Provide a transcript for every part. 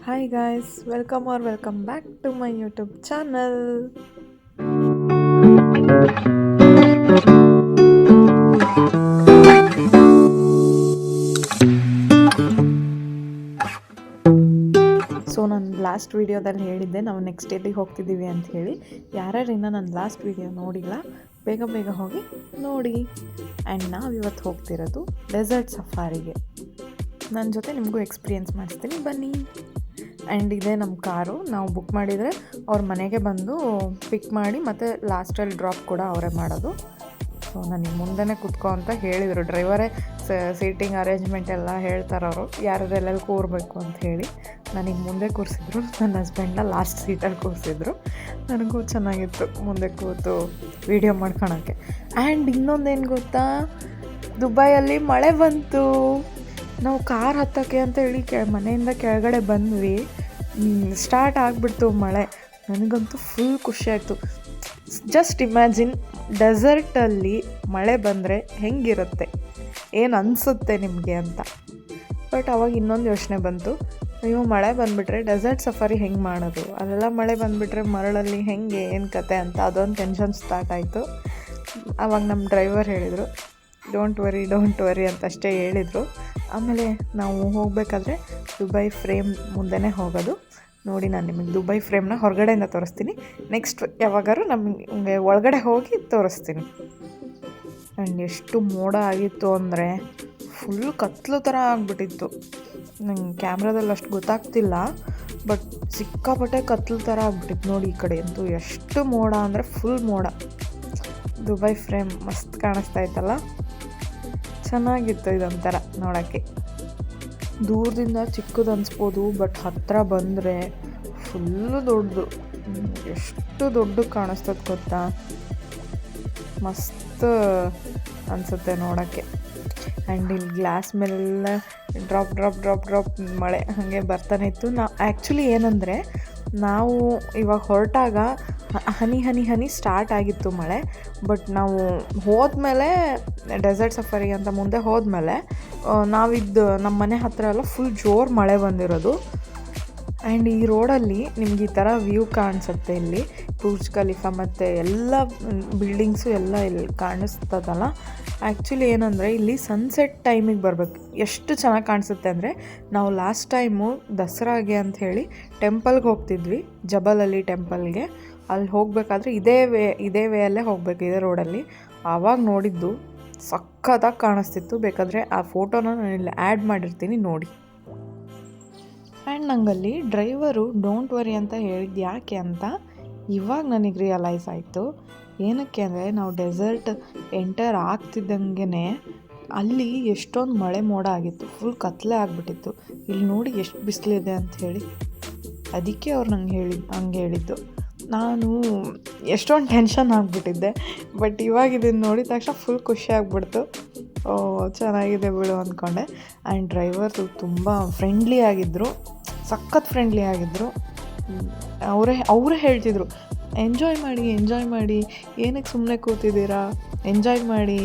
Hi guys, welcome back to my YouTube channel. So ನಾನು last ವೀಡಿಯೋದಲ್ಲಿ ಹೇಳಿದ್ದೆ ನಾವು ನೆಕ್ಸ್ಟ್ ಎಲ್ಲಿಗೆ ಹೋಗ್ತಿದ್ದೀವಿ ಅಂತ ಹೇಳಿ. ಯಾರ್ಯಾರು ಇನ್ನೂ ನನ್ನ ಲಾಸ್ಟ್ ವೀಡಿಯೋ ನೋಡಿಲ್ಲ ಬೇಗ ಬೇಗ ಹೋಗಿ ನೋಡಿ. ಆ್ಯಂಡ್ ನಾವಿವತ್ತು ಹೋಗ್ತಿರೋದು ಡೆಸರ್ಟ್ ಸಫಾರಿಗೆ. ನನ್ನ ಜೊತೆ ನಿಮಗೂ ಎಕ್ಸ್ಪೀರಿಯೆನ್ಸ್ ಮಾಡಿಸ್ತೀನಿ ಬನ್ನಿ. ಆ್ಯಂಡ್ ಇದೇ ನಮ್ಮ ಕಾರು. ನಾವು ಬುಕ್ ಮಾಡಿದರೆ ಅವ್ರ ಮನೆಗೆ ಬಂದು ಪಿಕ್ ಮಾಡಿ ಮತ್ತು ಲಾಸ್ಟಲ್ಲಿ ಡ್ರಾಪ್ ಕೂಡ ಅವರೇ ಮಾಡೋದು. ಸೊ ನನಗೆ ಮುಂದೆನೇ ಕೂತ್ಕೊ ಅಂತ ಹೇಳಿದರು. ಡ್ರೈವರೇ ಸೀಟಿಂಗ್ ಅರೇಂಜ್ಮೆಂಟ್ ಎಲ್ಲ ಹೇಳ್ತಾರೆ ಅವರು, ಯಾರ್ಯಾರೆಲ್ಲೆಲ್ಲಿ ಕೂರಬೇಕು ಅಂತ ಹೇಳಿ. ನನಗೆ ಮುಂದೆ ಕೂರಿಸಿದ್ರು, ನನ್ನ ಹಸ್ಬೆಂಡ್ನ ಲಾಸ್ಟ್ ಸೀಟಲ್ಲಿ ಕೂರಿಸಿದ್ರು. ನನಗೂ ಚೆನ್ನಾಗಿತ್ತು ಮುಂದೆ ಕೂತು ವೀಡಿಯೋ ಮಾಡ್ಕೊಳಕ್ಕೆ. ಆ್ಯಂಡ್ ಇನ್ನೊಂದೇನು ಗೊತ್ತಾ, ದುಬೈಯಲ್ಲಿ ಮಳೆ ಬಂತು. ನಾವು ಕಾರ್ ಹತ್ತೋಕ್ಕೆ ಅಂತ ಹೇಳಿ ಮನೆಯಿಂದ ಕೆಳಗಡೆ ಬಂದ್ವಿ, ಸ್ಟಾರ್ಟ್ ಆಗಿಬಿಡ್ತು ಮಳೆ. ನನಗಂತೂ ಫುಲ್ ಖುಷಿಯಾಯಿತು. ಜಸ್ಟ್ ಇಮ್ಯಾಜಿನ್, ಡೆಸರ್ಟಲ್ಲಿ ಮಳೆ ಬಂದರೆ ಹೆಂಗಿರುತ್ತೆ, ಏನು ಅನಿಸುತ್ತೆ ನಿಮಗೆ ಅಂತ. ಬಟ್ ಅವಾಗ ಇನ್ನೊಂದು ಯೋಚನೆ ಬಂತು, ಅಯ್ಯೋ ಮಳೆ ಬಂದುಬಿಟ್ರೆ ಡೆಸರ್ಟ್ ಸಫಾರಿ ಹೆಂಗೆ ಮಾಡೋದು, ಅಲ್ಲೆಲ್ಲ ಮಳೆ ಬಂದುಬಿಟ್ರೆ ಮರಳಲ್ಲಿ ಹೆಂಗೆ ಏನು ಕತೆ ಅಂತ ಅದೊಂದು ಟೆನ್ಷನ್ ಸ್ಟಾರ್ಟ್ ಆಯಿತು. ಆವಾಗ ನಮ್ಮ ಡ್ರೈವರ್ ಹೇಳಿದರು, ಡೋಂಟ್ ವರಿ ಅಂತ ಅಷ್ಟೇ ಹೇಳಿದರು. ಆಮೇಲೆ ನಾವು ಹೋಗಬೇಕಾದ್ರೆ ದುಬೈ ಫ್ರೇಮ್ ಮುಂದೆನೇ ಹೋಗೋದು. ನೋಡಿ, ನಾನು ನಿಮಗೆ ದುಬೈ ಫ್ರೇಮ್ನ ಹೊರಗಡೆಯಿಂದ ತೋರಿಸ್ತೀನಿ. ನೆಕ್ಸ್ಟ್ ಯಾವಾಗಾರು ನಮಗೆ ಒಳಗಡೆ ಹೋಗಿ ತೋರಿಸ್ತೀನಿ. ಆ್ಯಂಡ್ ಎಷ್ಟು ಮೋಡ ಆಗಿತ್ತು ಅಂದರೆ ಫುಲ್ ಕತ್ಲು ಥರ ಆಗಿಬಿಟ್ಟಿತ್ತು. ನಂಗೆ ಕ್ಯಾಮ್ರಾದಲ್ಲಿ ಅಷ್ಟು ಗೊತ್ತಾಗ್ತಿಲ್ಲ, ಬಟ್ ಸಿಕ್ಕಾಪಟ್ಟೆ ಕತ್ಲು ಥರ ಆಗಿಬಿಟ್ಟಿತ್ತು. ನೋಡಿ, ಈ ಕಡೆ ಅಂತೂ ಎಷ್ಟು ಮೋಡ ಅಂದರೆ ಫುಲ್ ಮೋಡ. ದುಬೈ ಫ್ರೇಮ್ ಮಸ್ತ್ ಕಾಣಿಸ್ತಾ ಇತ್ತಲ್ಲ, ಚೆನ್ನಾಗಿತ್ತು ಇದೊಂಥರ ನೋಡೋಕ್ಕೆ. ದೂರದಿಂದ ಚಿಕ್ಕದು ಅನಿಸ್ಬೋದು, ಬಟ್ ಹತ್ತಿರ ಬಂದರೆ ಫುಲ್ಲು ದೊಡ್ಡದು. ಎಷ್ಟು ದೊಡ್ಡ ಕಾಣಿಸ್ತದೆ ಗೊತ್ತಾ, ಮಸ್ತ್ ಅನಿಸುತ್ತೆ ನೋಡೋಕ್ಕೆ. ಆ್ಯಂಡ್ ಇಲ್ಲಿ ಗ್ಲಾಸ್ ಮೇಲೆಲ್ಲ ಡ್ರಾಪ್ ಮಳೆ ಹಾಗೆ ಬರ್ತಾನೆ ಇತ್ತು. ಆ್ಯಕ್ಚುಲಿ ಏನಂದರೆ, ನಾವು ಇವಾಗ ಹೊರಟಾಗ ಹನಿ ಸ್ಟಾರ್ಟ್ ಆಗಿತ್ತು ಮಳೆ. ಬಟ್ ನಾವು ಹೋದ್ಮೇಲೆ ಡೆಸರ್ಟ್ ಸಫಾರಿ ಅಂತ ಮುಂದೆ ಹೋದ್ಮೇಲೆ ನಮ್ಮ ಮನೆ ಹತ್ತಿರ ಎಲ್ಲ ಫುಲ್ ಜೋರು ಮಳೆ ಬಂದಿರೋದು. ಆ್ಯಂಡ್ ಈ ರೋಡಲ್ಲಿ ನಿಮ್ಗೆ ಈ ಥರ ವ್ಯೂ ಕಾಣಿಸುತ್ತೆ. ಇಲ್ಲಿ ಬುರ್ಜ್ ಖಲೀಫಾ ಮತ್ತು ಎಲ್ಲ ಬಿಲ್ಡಿಂಗ್ಸು ಎಲ್ಲ ಇಲ್ಲಿ ಕಾಣಿಸ್ತದಲ್ಲ. ಆ್ಯಕ್ಚುಲಿ ಏನಂದರೆ, ಇಲ್ಲಿ ಸನ್ಸೆಟ್ ಟೈಮಿಗೆ ಬರಬೇಕು. ಎಷ್ಟು ಚೆನ್ನಾಗಿ ಕಾಣಿಸುತ್ತೆ ಅಂದರೆ, ನಾವು ಲಾಸ್ಟ್ ಟೈಮು ದಸರಾಗೆ ಅಂಥೇಳಿ ಟೆಂಪಲ್ಗೆ ಹೋಗ್ತಿದ್ವಿ, ಜಬಲ್ ಟೆಂಪಲ್ಗೆ. ಅಲ್ಲಿ ಹೋಗಬೇಕಾದ್ರೆ ಇದೇ ವೇಯಲ್ಲೇ ಹೋಗಬೇಕು, ಇದೇ ರೋಡಲ್ಲಿ. ಆವಾಗ ನೋಡಿದ್ದು ಸಖತ್ತಾಗಿ ಕಾಣಿಸ್ತಿತ್ತು. ಬೇಕಾದರೆ ಆ ಫೋಟೋನ ನಾನು ಇಲ್ಲಿ ಆ್ಯಡ್ ಮಾಡಿರ್ತೀನಿ ನೋಡಿ. ಆ್ಯಂಡ್ ನಂಗಲ್ಲಿ ಡ್ರೈವರು ಡೋಂಟ್ ವರಿ ಅಂತ ಹೇಳಿದ್ದು ಯಾಕೆ ಅಂತ ಇವಾಗ ನನಗೆ ರಿಯಲೈಸ್ ಆಯಿತು. ಏನಕ್ಕೆ ಅಂದರೆ, ನಾವು ಡೆಸರ್ಟ್ ಎಂಟರ್ ಆಗ್ತಿದ್ದಂಗೆ ಅಲ್ಲಿ ಎಷ್ಟೊಂದು ಮಳೆ ಮೋಡ ಆಗಿತ್ತು, ಫುಲ್ ಕತ್ಲೆ ಆಗಿಬಿಟ್ಟಿತ್ತು. ಇಲ್ಲಿ ನೋಡಿ ಎಷ್ಟು ಬಿಸಿಲಿದೆ ಅಂಥೇಳಿ, ಅದಕ್ಕೆ ಅವ್ರು ಹಂಗೆ ಹೇಳಿದ್ದು. ನಾನು ಎಷ್ಟೊಂದು ಟೆನ್ಷನ್ ಆಗಿಬಿಟ್ಟಿದ್ದೆ. ಬಟ್ ಇವಾಗ ಇದನ್ನು ನೋಡಿದ ತಕ್ಷಣ ಫುಲ್ ಖುಷಿ ಆಗಿಬಿಡ್ತು. ಚೆನ್ನಾಗಿದೆ ಬಿಡು ಅಂದ್ಕೊಂಡೆ. ಆ್ಯಂಡ್ ಡ್ರೈವರ್ ತುಂಬ ಫ್ರೆಂಡ್ಲಿ ಆಗಿದ್ದರು, ಸಖತ್ ಫ್ರೆಂಡ್ಲಿ ಆಗಿದ್ದರು. ಅವರೇ ಹೇಳ್ತಿದ್ರು, ಎಂಜಾಯ್ ಮಾಡಿ, ಏನಕ್ಕೆ ಸುಮ್ಮನೆ ಕೂತಿದ್ದೀರಾ, ಎಂಜಾಯ್ ಮಾಡಿ,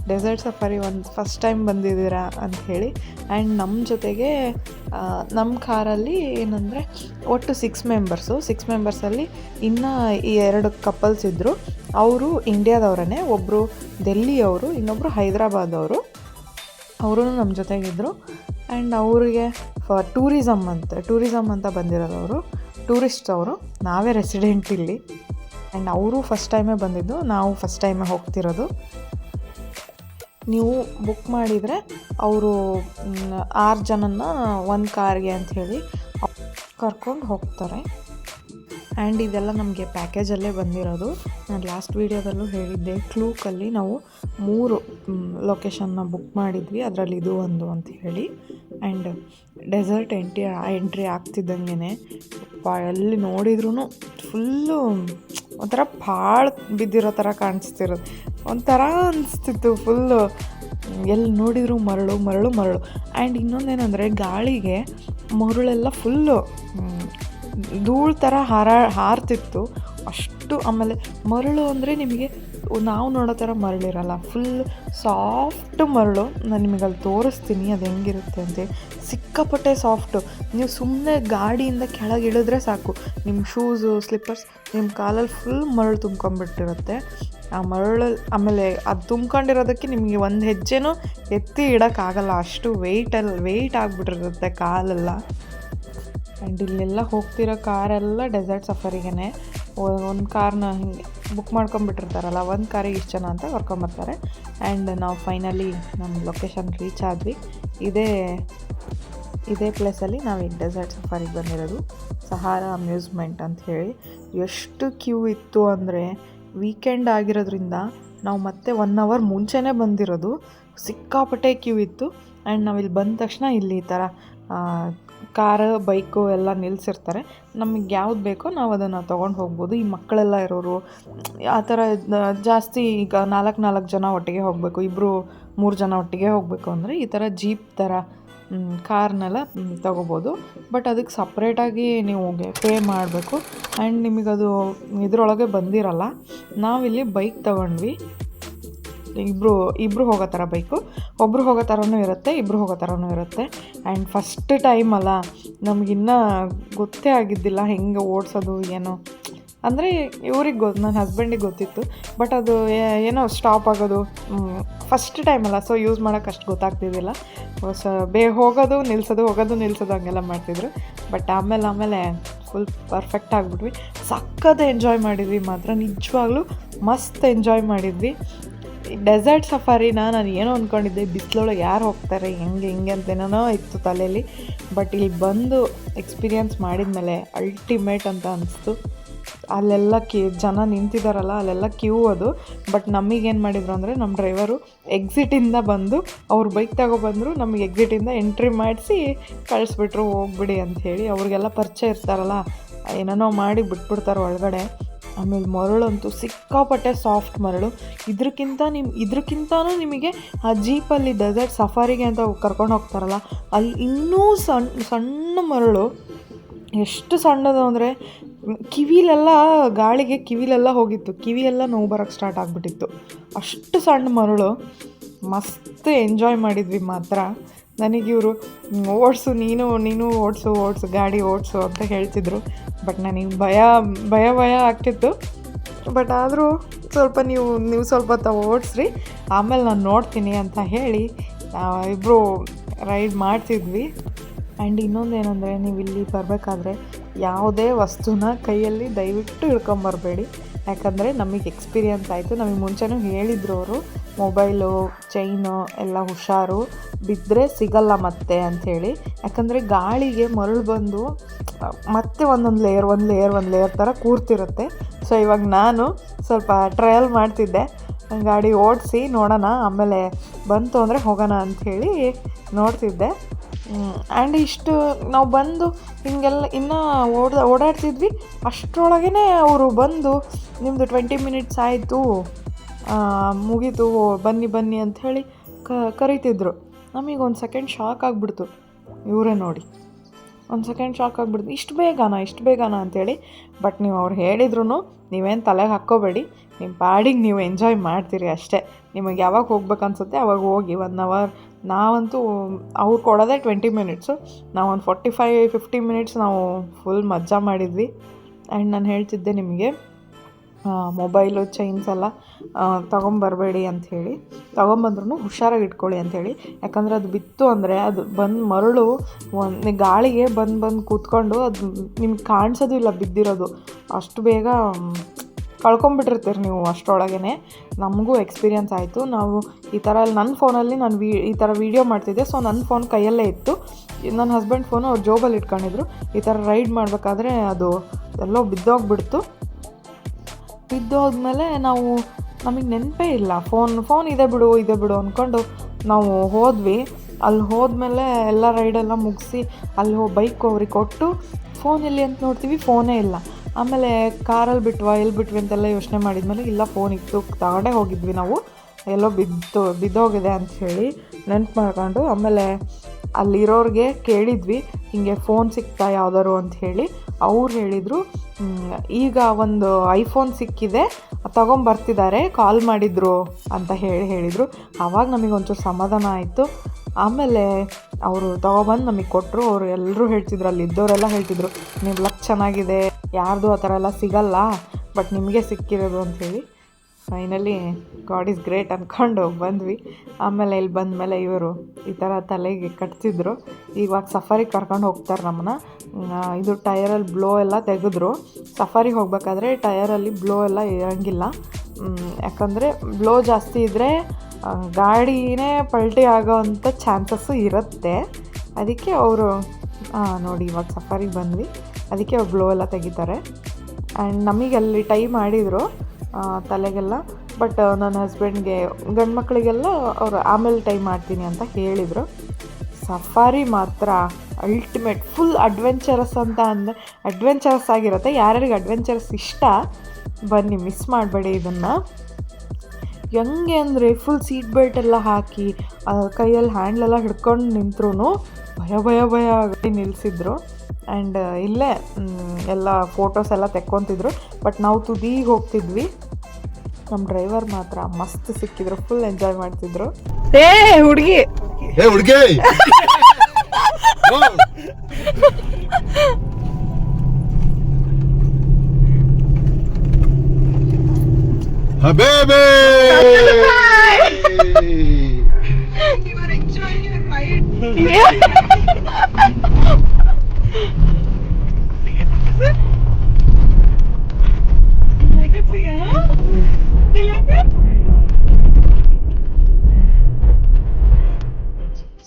ಡೆಸರ್ಟ್ ಸಫಾರಿ ಫಸ್ಟ್ ಟೈಮ್ ಬಂದಿದ್ದೀರಾ ಅಂತ ಹೇಳಿ. ಆ್ಯಂಡ್ ನಮ್ಮ ಜೊತೆಗೆ ನಮ್ಮ ಕಾರಲ್ಲಿ ಏನಂದರೆ ಒಟ್ಟು 6 ಮೆಂಬರ್ಸಲ್ಲಿ ಇನ್ನೂ 2 ಕಪಲ್ಸ್ ಇದ್ದರು. ಅವರು ಇಂಡಿಯಾದವರೇ, ಒಬ್ಬರು ಡೆಲ್ಲಿಯವರು, ಇನ್ನೊಬ್ಬರು ಹೈದ್ರಾಬಾದವರು. ಅವರು ನಮ್ಮ ಜೊತೆಗಿದ್ದರು. ಆ್ಯಂಡ್ ಅವರಿಗೆ ಟೂರಿಸಮ್ ಅಂತ ಬಂದಿರೋದು ಅವರು, ಟೂರಿಸ್ಟ್ ಅವರು. ನಾವೇ ರೆಸಿಡೆಂಟ್ ಇಲ್ಲಿ. ಆ್ಯಂಡ್ ಅವರು ಫಸ್ಟ್ ಟೈಮೇ ಬಂದಿದ್ದು, ನಾವು ಫಸ್ಟ್ ಟೈಮೇ ಹೋಗ್ತಿರೋದು. ನೀವು ಬುಕ್ ಮಾಡಿದರೆ ಅವರು 6 ಜನನ ಒಂದು ಕಾರ್ಗೆ ಅಂಥೇಳಿ ಕರ್ಕೊಂಡು ಹೋಗ್ತಾರೆ. ಆ್ಯಂಡ್ ಇದೆಲ್ಲ ನಮಗೆ ಪ್ಯಾಕೇಜಲ್ಲೇ ಬಂದಿರೋದು. ನಾನು ಲಾಸ್ಟ್ ವೀಡಿಯೋದಲ್ಲೂ ಹೇಳಿದ್ದೆ, ಕ್ಲೂಕಲ್ಲಿ ನಾವು 3 ಲೊಕೇಶನ್ನ ಬುಕ್ ಮಾಡಿದ್ವಿ, ಅದರಲ್ಲಿ ಇದು ಒಂದು ಅಂತ ಹೇಳಿ. ಆ್ಯಂಡ್ ಡೆಸರ್ಟ್ ಎಂಟ್ರಿ ಆಗ್ತಿದ್ದಂಗೆ ಎಲ್ಲಿ ನೋಡಿದ್ರೂ ಫುಲ್ಲು ಒಂಥರ ಭಾಳ ಬಿದ್ದಿರೋ ಥರ ಕಾಣಿಸ್ತಿರೋದು. ಒಂಥರ ಅನಿಸ್ತಿತ್ತು ಫುಲ್ಲು, ಎಲ್ಲಿ ನೋಡಿದ್ರು ಮರಳು. ಆ್ಯಂಡ್ ಇನ್ನೊಂದೇನೆಂದರೆ, ಗಾಳಿಗೆ ಮರಳೆಲ್ಲ ಫುಲ್ಲು ಧೂಳು ಥರ ಹಾರ್ತಿತ್ತು ಅಷ್ಟು. ಆಮೇಲೆ ಮರಳು ಅಂದರೆ ನಿಮಗೆ ನಾವು ನೋಡೋ ಥರ ಮರಳಿರಲ್ಲ, ಫುಲ್ ಸಾಫ್ಟ್ ಮರಳು. ನಾನು ನಿಮಗೆ ಅಲ್ಲಿ ತೋರಿಸ್ತೀನಿ ಅದು ಹೆಂಗಿರುತ್ತೆ ಅಂತ. ಸಿಕ್ಕಾಪಟ್ಟೆ ಸಾಫ್ಟು. ನೀವು ಸುಮ್ಮನೆ ಗಾಡಿಯಿಂದ ಕೆಳಗೆ ಇಳಿದ್ರೆ ಸಾಕು, ನಿಮ್ಮ ಶೂಸು ಸ್ಲಿಪ್ಪರ್ಸ್ ನಿಮ್ಮ ಕಾಲಲ್ಲಿ ಫುಲ್ ಮರಳು ತುಂಬ್ಕೊಂಡ್ಬಿಟ್ಟಿರುತ್ತೆ. ಆ ಮರಳಲ್ಲಿ ಆಮೇಲೆ ಅದು ತುಂಬ್ಕೊಂಡಿರೋದಕ್ಕೆ ನಿಮಗೆ ಒಂದು ಹೆಜ್ಜೆನೂ ಎತ್ತಿ ಇಡೋಕ್ಕಾಗಲ್ಲ, ಅಷ್ಟು ವೆಯ್ಟ್ ಆಗಿಬಿಟ್ಟಿರುತ್ತೆ ಕಾಲೆಲ್ಲ. ಆ್ಯಂಡ್ ಇಲ್ಲೆಲ್ಲ ಹೋಗ್ತಿರೋ ಕಾರೆಲ್ಲ ಡೆಸರ್ಟ್ ಸಫಾರಿಗೇ. ಒಂದು ಕಾರ್ನ ಹಿಂಗೆ ಬುಕ್ ಮಾಡ್ಕೊಂಬಿಟ್ಟಿರ್ತಾರಲ್ಲ, ಒಂದು ಕಾರಿಗೆ ಇಷ್ಟು ಜನ ಅಂತ ಕರ್ಕೊಂಬರ್ತಾರೆ. ಆ್ಯಂಡ್ ನಾವು ಫೈನಲಿ ನಮ್ಮ ಲೊಕೇಶನ್ ರೀಚ್ ಆದ್ವಿ. ಇದೇ ಪ್ಲೇಸಲ್ಲಿ ನಾವು ಈಗ ಡೆಸರ್ಟ್ ಸಫಾರಿಗೆ ಬಂದಿರೋದು, ಸಹಾರಾ ಅಮ್ಯೂಸ್ಮೆಂಟ್ ಅಂತ ಹೇಳಿ. ಎಷ್ಟು ಕ್ಯೂ ಇತ್ತು ಅಂದರೆ, ವೀಕೆಂಡ್ ಆಗಿರೋದ್ರಿಂದ ನಾವು ಮತ್ತೆ 1 hour ಮುಂಚೆನೇ ಬಂದಿರೋದು. ಸಿಕ್ಕಾಪಟ್ಟೆ ಕ್ಯೂ ಇತ್ತು. ಆ್ಯಂಡ್ ನಾವಿಲ್ಲಿ ಬಂದ ತಕ್ಷಣ ಇಲ್ಲಿ ಈ ಥರ ಕಾರು ಬೈಕು ಎಲ್ಲ ನಿಲ್ಲಿಸಿರ್ತಾರೆ. ನಮಗೆ ಯಾವ್ದು ಬೇಕೋ ನಾವು ಅದನ್ನು ತೊಗೊಂಡು ಹೋಗ್ಬೋದು. ಈ ಮಕ್ಕಳೆಲ್ಲ ಇರೋರು ಆ ಥರ ಜಾಸ್ತಿ, ಈಗ 4 ಜನ ಒಟ್ಟಿಗೆ ಹೋಗಬೇಕು, 2-3 ಜನ ಒಟ್ಟಿಗೆ ಹೋಗಬೇಕು ಅಂದರೆ ಈ ಥರ ಜೀಪ್ ಥರ ಕಾರ್ನೆಲ್ಲ ತೊಗೋಬೋದು. ಬಟ್ ಅದಕ್ಕೆ ಸಪ್ರೇಟಾಗಿ ನೀವು ಪೇ ಮಾಡಬೇಕು. ಆ್ಯಂಡ್ ನಿಮಗದು ಇದರೊಳಗೆ ಬಂದಿರಲ್ಲ. ನಾವಿಲ್ಲಿ ಬೈಕ್ ತೊಗೊಂಡ್ವಿ. ಇಬ್ಬರು ಹೋಗೋ ಥರ ಬೈಕು, ಒಬ್ಬರು ಹೋಗೋ ಥರನೂ ಇರುತ್ತೆ, ಇಬ್ಬರು ಹೋಗೋ ಥರನೂ ಇರುತ್ತೆ. ಆ್ಯಂಡ್ ಫಸ್ಟ್ ಟೈಮ್ ಅಲ್ಲ, ನಮಗಿನ್ನೂ ಗೊತ್ತೇ ಆಗಿದ್ದಿಲ್ಲ ಹೆಂಗೆ ಓಡಿಸೋದು ಏನು ಅಂದರೆ. ಇವ್ರಿಗೆ ನನ್ನ ಹಸ್ಬೆಂಡಿಗೆ ಗೊತ್ತಿತ್ತು, ಬಟ್ ಅದು ಏನೋ ಸ್ಟಾಪ್ ಆಗೋದು ಫಸ್ಟ್ ಟೈಮ್ ಅಲ್ಲ, ಸೊ ಯೂಸ್ ಮಾಡೋಕೆ ಅಷ್ಟು ಗೊತ್ತಾಗ್ತಿದ್ದಿಲ್ಲ. ಹೋಗೋದು ನಿಲ್ಲಿಸೋದು ಹಂಗೆಲ್ಲ ಮಾಡ್ತಿದ್ರು. ಬಟ್ ಆಮೇಲೆ ಫುಲ್ ಪರ್ಫೆಕ್ಟ್ ಆಗಿಬಿಟ್ವಿ. ಸಖತ್ ಎಂಜಾಯ್ ಮಾಡಿದ್ವಿ ಮಾತ್ರ, ನಿಜವಾಗ್ಲೂ ಮಸ್ತ್ ಎಂಜಾಯ್ ಮಾಡಿದ್ವಿ. ಡೆಸರ್ಟ್ ಸಫಾರಿನ ನಾನು ಏನೋ ಅಂದ್ಕೊಂಡಿದ್ದೆ, ಬಿಸಿಲೊಳಗೆ ಯಾರು ಹೋಗ್ತಾರೆ ಹೆಂಗೆ ಅಂತೇನೋ ಇತ್ತು ತಲೆಯಲ್ಲಿ. ಬಟ್ ಇಲ್ಲಿ ಬಂದು ಎಕ್ಸ್ಪೀರಿಯನ್ಸ್ ಮಾಡಿದ್ಮೇಲೆ ಅಲ್ಟಿಮೇಟ್ ಅಂತ ಅನಿಸ್ತು. ಅಲ್ಲೆಲ್ಲ ಜನ ನಿಂತಿದ್ದಾರಲ್ಲ, ಅಲ್ಲೆಲ್ಲ ಕ್ಯೂ ಅದು. ಬಟ್ ನಮಗೇನು ಮಾಡಿದ್ರು ಅಂದರೆ, ನಮ್ಮ ಡ್ರೈವರು ಎಕ್ಸಿಟಿಂದ ಬಂದು ಅವ್ರು ಬೈಕ್ ತಗೊಬಂದರು, ನಮಗೆ ಎಕ್ಸಿಟಿಂದ ಎಂಟ್ರಿ ಮಾಡಿಸಿ ಕಳಿಸ್ಬಿಟ್ರು, ಹೋಗ್ಬಿಡಿ ಅಂಥೇಳಿ. ಅವ್ರಿಗೆಲ್ಲ ಪರಿಚಯ ಇರ್ತಾರಲ್ಲ, ಏನೇನೋ ಮಾಡಿ ಬಿಟ್ಬಿಡ್ತಾರೆ ಒಳಗಡೆ. ಆಮೇಲೆ ಮರಳಂತೂ ಸಿಕ್ಕಾಪಟ್ಟೆ ಸಾಫ್ಟ್ ಮರಳು. ಇದಕ್ಕಿಂತನೂ ನಿಮಗೆ ಆ ಜೀಪಲ್ಲಿ ಡೆಸರ್ಟ್ ಸಫಾರಿಗೆ ಅಂತ ಕರ್ಕೊಂಡು ಹೋಗ್ತಾರಲ್ಲ, ಅಲ್ಲಿ ಇನ್ನೂ ಸಣ್ಣ ಮರಳು. ಎಷ್ಟು ಸಣ್ಣದು ಅಂದರೆ ಗಾಳಿಗೆ ಹೋಗಿತ್ತು, ಕಿವಿಯೆಲ್ಲ ನೋವು ಬರೋಕ್ಕೆ ಸ್ಟಾರ್ಟ್ ಆಗಿಬಿಟ್ಟಿತ್ತು. ಅಷ್ಟು ಸಣ್ಣ ಮರಳು. ಮಸ್ತ್ ಎಂಜಾಯ್ ಮಾಡಿದ್ವಿ ಮಾತ್ರ. ನನಗಿವರು ಓಡಿಸು, ನೀನು ಓಡಿಸು ಗಾಡಿ ಓಡಿಸು ಅಂತ ಹೇಳ್ತಿದ್ರು. ಬಟ್ ನನಗೆ ಭಯ ಆಗ್ತಿತ್ತು. ಬಟ್ ಆದರೂ ಸ್ವಲ್ಪ ನೀವು ಸ್ವಲ್ಪ ಓಡಿಸ್ರಿ, ಆಮೇಲೆ ನಾನು ನೋಡ್ತೀನಿ ಅಂತ ಹೇಳಿ ಇಬ್ಬರು ರೈಡ್ ಮಾಡ್ತಿದ್ವಿ. ಆ್ಯಂಡ್ ಇನ್ನೊಂದು ಏನಂದರೆ, ನೀವು ಇಲ್ಲಿ ಬರಬೇಕಾದ್ರೆ ಯಾವುದೇ ವಸ್ತುನ ಕೈಯಲ್ಲಿ ದಯವಿಟ್ಟು ಹಿಡ್ಕೊಂಬರ್ಬೇಡಿ. ಯಾಕಂದರೆ ನಮಗೆ ಎಕ್ಸ್ಪೀರಿಯನ್ಸ್ ಆಯಿತು, ನಮಗೆ ಮುಂಚೆನೂ ಹೇಳಿದ್ರು ಅವರು, ಮೊಬೈಲು ಚೈನು ಎಲ್ಲ ಹುಷಾರು, ಬಿದ್ದರೆ ಸಿಗಲ್ಲ ಮತ್ತೆ ಅಂಥೇಳಿ. ಯಾಕಂದರೆ ಗಾಳಿಗೆ ಮರಳು ಬಂದು ಮತ್ತೆ ಒಂದೊಂದು ಲೇಯರ್ ಥರ ಕೂರ್ತಿರುತ್ತೆ. ಸೊ ಇವಾಗ ನಾನು ಸ್ವಲ್ಪ ಟ್ರಯಲ್ ಮಾಡ್ತಿದ್ದೆ, ಗಾಡಿ ಓಡಿಸಿ ನೋಡೋಣ, ಆಮೇಲೆ ಬಂತು ಅಂದರೆ ಹೋಗೋಣ ಅಂಥೇಳಿ ನೋಡ್ತಿದ್ದೆ. ಆ್ಯಂಡ್ ಇಷ್ಟು ನಾವು ಬಂದು ಹಿಂಗೆಲ್ಲ ಇನ್ನೂ ಓಡಾಡ್ತಿದ್ವಿ. ಅಷ್ಟರೊಳಗೇ ಅವರು ಬಂದು, ನಿಮ್ಮದು 20 minutes ಆಯಿತು, ಮುಗೀತು, ಬನ್ನಿ ಅಂಥೇಳಿ ಕರೀತಿದ್ರು. ನಮಗೆ ಒಂದು ಸೆಕೆಂಡ್ ಶಾಕ್ ಆಗಿಬಿಡ್ತು. ಇವರೇ ನೋಡಿ, ಒಂದು ಸೆಕೆಂಡ್ ಶಾಕ್ ಆಗಿಬಿಡ್ತು, ಇಷ್ಟು ಬೇಗನಾ ಅಂಥೇಳಿ. ಬಟ್ ನೀವು ಅವ್ರು ಹೇಳಿದ್ರು ನೀವೇನು ತಲೆಗೆ ಹಾಕ್ಕೋಬೇಡಿ, ನಿಮ್ಮ ಪಾಡಿಗೆ ನೀವು ಎಂಜಾಯ್ ಮಾಡ್ತೀರಿ ಅಷ್ಟೇ. ನಿಮಗೆ ಯಾವಾಗ ಹೋಗ್ಬೇಕು ಅನಿಸುತ್ತೆ ಅವಾಗ ಹೋಗಿ. 1 hour ನಾವಂತೂ ಅವ್ರು ಕೊಡೋದೇ 20 minutes, ನಾವು ಒಂದು 45-50 minutes ನಾವು ಫುಲ್ ಮಜಾ ಮಾಡಿದ್ವಿ. ಆ್ಯಂಡ್ ನಾನು ಹೇಳ್ತಿದ್ದೆ ನಿಮಗೆ, ಮೊಬೈಲು ಚೈನ್ಸ್ ಎಲ್ಲ ತೊಗೊಂಬರಬೇಡಿ ಅಂಥೇಳಿ, ತೊಗೊಂಬಂದ್ರೂ ಹುಷಾರಾಗಿ ಇಟ್ಕೊಳ್ಳಿ ಅಂಥೇಳಿ. ಯಾಕಂದರೆ ಅದು ಬಿತ್ತು ಅಂದರೆ ಅದು ಮರಳು ಗಾಳಿಗೆ ಬಂದು ಕೂತ್ಕೊಂಡು ಅದು ನಿಮ್ಗೆ ಕಾಣಿಸೋದು ಇಲ್ಲ ಬಿದ್ದಿರೋದು. ಅಷ್ಟು ಬೇಗ ಕಳ್ಕೊಂಬಿಟ್ಟಿರ್ತೀರಿ ನೀವು ಅಷ್ಟರೊಳಗೇ. ನಮಗೂ ಎಕ್ಸ್ಪೀರಿಯನ್ಸ್ ಆಯಿತು. ನಾವು ಈ ಥರ ನನ್ನ ಫೋನಲ್ಲಿ ಈ ಥರ ವೀಡಿಯೋ ಮಾಡ್ತಿದ್ದೆ. ಸೊ ನನ್ನ ಫೋನ್ ಕೈಯಲ್ಲೇ ಇತ್ತು, ನನ್ನ ಹಸ್ಬೆಂಡ್ ಫೋನು ಅವ್ರು ಜೋಬಲ್ಲಿ ಇಟ್ಕೊಂಡಿದ್ರು. ಈ ಥರ ರೈಡ್ ಮಾಡಬೇಕಾದ್ರೆ ಅದು ಎಲ್ಲೋ ಬಿದ್ದೋದ್ಮೇಲೆ ನಮಗೆ ನೆನಪೇ ಇಲ್ಲ, ಫೋನ್ ಇದೆ ಬಿಡು ಅಂದ್ಕೊಂಡು ನಾವು ಹೋದ್ವಿ. ಅಲ್ಲಿ ಹೋದ್ಮೇಲೆ ಎಲ್ಲ ರೈಡೆಲ್ಲ ಮುಗಿಸಿ ಅಲ್ಲಿ ಬೈಕ್ ಅವ್ರಿಗೆ ಕೊಟ್ಟು ಫೋನ್ ಎಲ್ಲಿ ಅಂತ ನೋಡ್ತೀವಿ, ಫೋನೇ ಇಲ್ಲ. ಆಮೇಲೆ ಕಾರಲ್ಲಿ ಎಲ್ಲಿ ಬಿಟ್ವಿ ಅಂತೆಲ್ಲ ಯೋಚನೆ ಮಾಡಿದ್ಮೇಲೆ, ಇಲ್ಲ ಫೋನ್ ಇತ್ತು, ತಗೊಂಡೇ ಹೋಗಿದ್ವಿ ನಾವು, ಎಲ್ಲೋ ಬಿದ್ದೋಗಿದೆ ಅಂಥೇಳಿ ನೆನ್ಪು ಮಾಡ್ಕೊಂಡು. ಆಮೇಲೆ ಅಲ್ಲಿರೋರಿಗೆ ಕೇಳಿದ್ವಿ, ಹೀಗೆ ಫೋನ್ ಸಿಗ್ತಾ ಯಾವ್ದಾರು ಅಂಥೇಳಿ. ಅವ್ರು ಹೇಳಿದರು, ಈಗ ಒಂದು ಐಫೋನ್ ಸಿಕ್ಕಿದೆ, ತೊಗೊಂಬರ್ತಿದ್ದಾರೆ, ಕಾಲ್ ಮಾಡಿದ್ರು ಅಂತ ಹೇಳಿದರು. ಆವಾಗ ನಮಗೆ ಒಂಚೂರು ಸಮಾಧಾನ ಆಯಿತು. ಆಮೇಲೆ ಅವರು ತೊಗೊಬಂದು ನಮಗೆ ಕೊಟ್ಟರು. ಅವರು ಎಲ್ಲರೂ ಹೇಳ್ತಿದ್ರು, ಅಲ್ಲಿ ಇದ್ದವರೆಲ್ಲ ಹೇಳ್ತಿದ್ರು, ನೀವು ಲಕ್ ಚೆನ್ನಾಗಿದೆ, ಯಾರ್ದು ಆ ಥರ ಎಲ್ಲ ಸಿಗಲ್ಲ, ಬಟ್ ನಿಮಗೆ ಸಿಕ್ಕಿರೋದು ಅಂಥೇಳಿ. ಫೈನಲಿ ಗಾಡ್ ಈಸ್ ಗ್ರೇಟ್ ಅಂದ್ಕೊಂಡು ಬಂದ್ವಿ. ಆಮೇಲೆ ಇಲ್ಲಿ ಬಂದಮೇಲೆ ಇವರು ಈ ಥರ ತಲೆಗೆ ಕಟ್ತಿದ್ರು. ಇವಾಗ ಸಫಾರಿಗೆ ಕರ್ಕೊಂಡು ಹೋಗ್ತಾರೆ ನಮ್ಮನ್ನ. ಇದು ಟಯರಲ್ಲಿ ಬ್ಲೋ ಎಲ್ಲ ತೆಗೆದ್ರು. ಸಫಾರಿಗೆ ಹೋಗ್ಬೇಕಾದ್ರೆ ಟಯರಲ್ಲಿ ಬ್ಲೋ ಎಲ್ಲ ಇರೋಂಗಿಲ್ಲ, ಯಾಕಂದರೆ ಬ್ಲೋ ಜಾಸ್ತಿ ಇದ್ದರೆ ಗಾಡಿನೇ ಪಲ್ಟಿ ಆಗೋವಂಥ ಚಾನ್ಸಸ್ಸು ಇರುತ್ತೆ. ಅದಕ್ಕೆ ಅವರು ನೋಡಿ ಇವಾಗ ಸಫಾರಿಗೆ ಬಂದ್ವಿ, ಅದಕ್ಕೆ ಅವ್ರು ಬ್ಲೋ ಎಲ್ಲ ತೆಗಿತಾರೆ. ಆ್ಯಂಡ್ ನಮಗೆ ಅಲ್ಲಿ ಟೈ ಮಾಡಿದರು ತಲೆಗೆಲ್ಲ. ಬಟ್ ನನ್ನ ಹಸ್ಬೆಂಡ್ಗೆ, ಗಂಡು ಮಕ್ಕಳಿಗೆಲ್ಲ ಅವರು ಆಮೇಲೆ ಟೈ ಮಾಡ್ತೀನಿ ಅಂತ ಹೇಳಿದರು. ಸಫಾರಿ ಮಾತ್ರ ಅಲ್ಟಿಮೇಟ್, ಫುಲ್ ಅಡ್ವೆಂಚರಸ್ ಅಂತ ಅಂದರೆ ಅಡ್ವೆಂಚರಸ್ ಆಗಿರುತ್ತೆ. ಯಾರ್ಯಾರಿಗೆ ಅಡ್ವೆಂಚರಸ್ ಇಷ್ಟ ಬನ್ನಿ, ಮಿಸ್ ಮಾಡಬೇಡಿ ಇದನ್ನು. ಹೆಂಗೆ ಅಂದರೆ ಫುಲ್ ಸೀಟ್ ಬೆಲ್ಟ್ ಎಲ್ಲ ಹಾಕಿ ಕೈಯಲ್ಲಿ ಹ್ಯಾಂಡ್ಲೆಲ್ಲ ಹಿಡ್ಕೊಂಡು ನಿಂತ್ರೂ ಭಯ ಆಗಿ ನಿಲ್ಲಿಸಿದ್ರು. ಆ್ಯಂಡ್ ಇಲ್ಲೇ ಎಲ್ಲ ಫೋಟೋಸ್ ಎಲ್ಲ ತೆಕ್ಕೊತಿದ್ರು. ಬಟ್ ನಾವು ತುದಿಗೆ ಹೋಗ್ತಿದ್ವಿ. ನಮ್ಮ ಡ್ರೈವರ್ ಮಾತ್ರ ಮಸ್ತ್ ಸಿಕ್ಕಿದ್ರು, ಫುಲ್ ಎಂಜಾಯ್ ಮಾಡ್ತಿದ್ರು. ಹುಡುಗಿ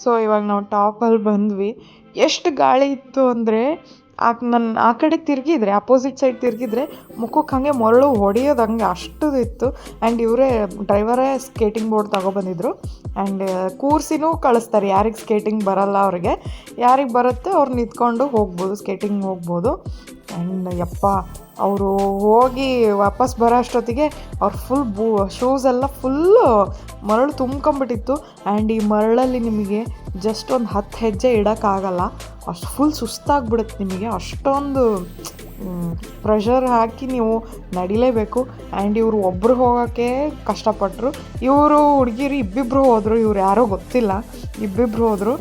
ಸೊ ಇವಾಗ ನಾವು ಟಾಪಲ್ಲಿ ಬಂದ್ವಿ. ಎಷ್ಟು ಗಾಳಿ ಇತ್ತು ಅಂದರೆ ನನ್ನ ಆ ಕಡೆ ತಿರುಗಿದ್ರೆ, ಅಪೋಸಿಟ್ ಸೈಡ್ ತಿರುಗಿದ್ರೆ ಮುಖಕ್ಕೆ ಹಾಗೆ ಮರಳು ಹೊಡೆಯೋದು ಹಂಗೆ ಅಷ್ಟು ಇತ್ತು. ಆ್ಯಂಡ್ ಇವರೇ ಡ್ರೈವರೇ ಸ್ಕೇಟಿಂಗ್ ಬೋರ್ಡ್ ತೊಗೊಬಂದಿದ್ರು. ಆ್ಯಂಡ್ ಕೂರ್ಸಿನೂ ಕಳಿಸ್ತಾರೆ, ಯಾರಿಗೆ ಸ್ಕೇಟಿಂಗ್ ಬರಲ್ಲ ಅವ್ರಿಗೆ, ಯಾರಿಗೆ ಬರುತ್ತೆ ಅವ್ರು ನಿಂತ್ಕೊಂಡು ಹೋಗ್ಬೋದು, ಸ್ಕೇಟಿಂಗ್ ಹೋಗ್ಬೋದು. ಆ್ಯಂಡ್ ಯಪ್ಪ, ಅವರು ಹೋಗಿ ವಾಪಸ್ ಬರೋ ಅಷ್ಟೊತ್ತಿಗೆ ಅವ್ರು ಫುಲ್ ಶೂಸೆಲ್ಲ ಫುಲ್ಲು ಮರಳು ತುಂಬ್ಕೊಂಬಿಟ್ಟಿತ್ತು. ಆ್ಯಂಡ್ ಈ ಮರಳಲ್ಲಿ ನಿಮಗೆ ಜಸ್ಟ್ ಒಂದು 10 ಹೆಜ್ಜೆ ಇಡೋಕ್ಕಾಗಲ್ಲ, ಅಷ್ಟು ಫುಲ್ ಸುಸ್ತಾಗ್ಬಿಡುತ್ತೆ ನಿಮಗೆ. ಅಷ್ಟೊಂದು ಪ್ರೆಷರ್ ಹಾಕಿ ನೀವು ನಡಿಲೇಬೇಕು. ಆ್ಯಂಡ್ ಇವರು ಒಬ್ಬರು ಹೋಗೋಕ್ಕೆ ಕಷ್ಟಪಟ್ಟರು. ಇವರು ಹುಡುಗಿರು ಇಬ್ಬಿಬ್ಬರು ಹೋದರು, ಇವ್ರು ಯಾರೋ ಗೊತ್ತಿಲ್ಲ, ಇಬ್ಬಿಬ್ಬರು ಹೋದರು.